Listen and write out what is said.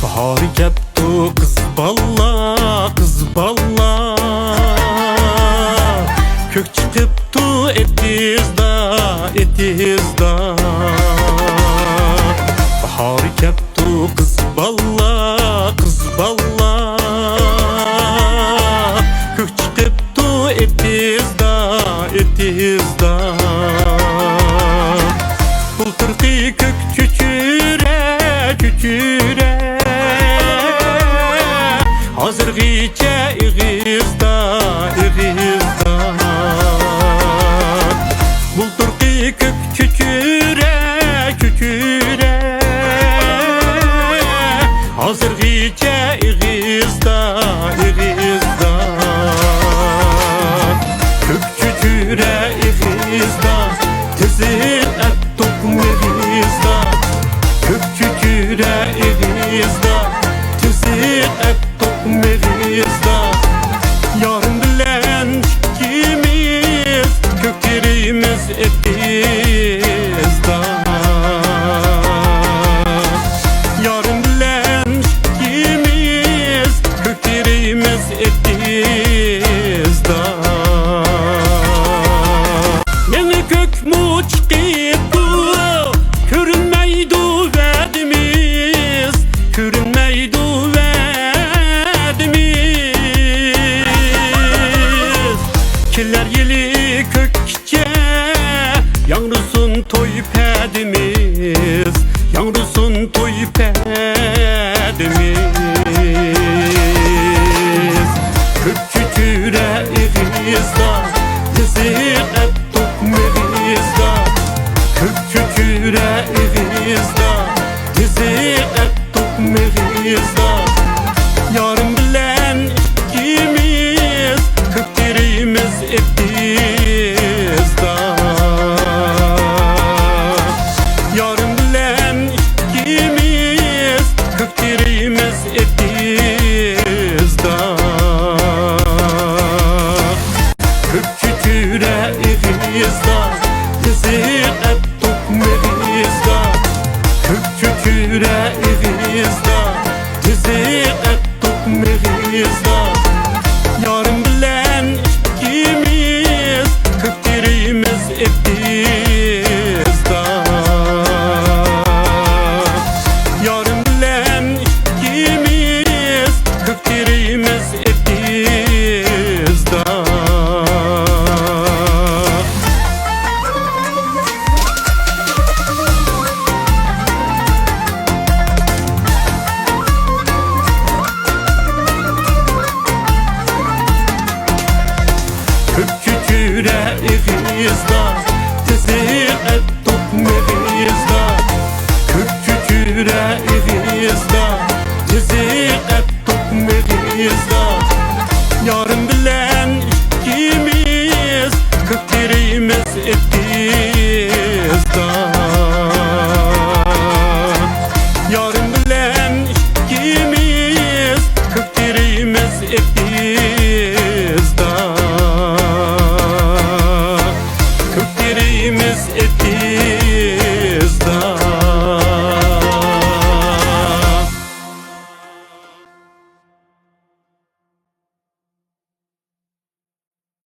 Bahar keptu kız balla, kız balla. Kök çıkıptu etizda, etizda. Bahar keptu kız balla, kız balla. Kök çıkıptu etizda, etizda. Bulturqi kök çüçüre, çüçüre. Hazırgıça İğizda, İğizda. Bulturqi kök çüçüre, çüçüre. Hazırgıça İğizda, İğizda. Kök çüçüre İğizda. Tezil et dokmerizda. Kök çüçüre İğizda. Tezil et dokmerizda. Yarın bilen ikimiz köklerimiz etizda. Yarın bilen ikimiz köklerimiz etizda. Yeni kök mu çıkıptı, görünmeydi verdimiz, görünmeydi verdimiz. Killer yeli kökçe, yavrusun toy pedimiz, yavrusun toy pedimiz. Kök çüçüre İğizda, tezir et dokmerizda. Kök çüçüre İğizda, tezir et dokmerizda. Yarın bilen ikimiz köklerimiz etizda. Yarın bilen ikimiz köklerimiz etizda. Kök çüçüre İğizda, tezir et dokmerizda. Kök çüçüre İğizda, tezir et dokmerizda. Yarın bilen ikimiz köklerimiz etizda. Yarın bilen ikimiz köklerimiz etizda. Kök çüçüre İğizda, tezir et dokmerizda. Kök çüçüre İğizda, tezir et dokmerizda. Yarın bilen ikimiz köklerimiz etizda. Yarın bilen ikimiz köklerimiz etizda. Köklerimiz etizda.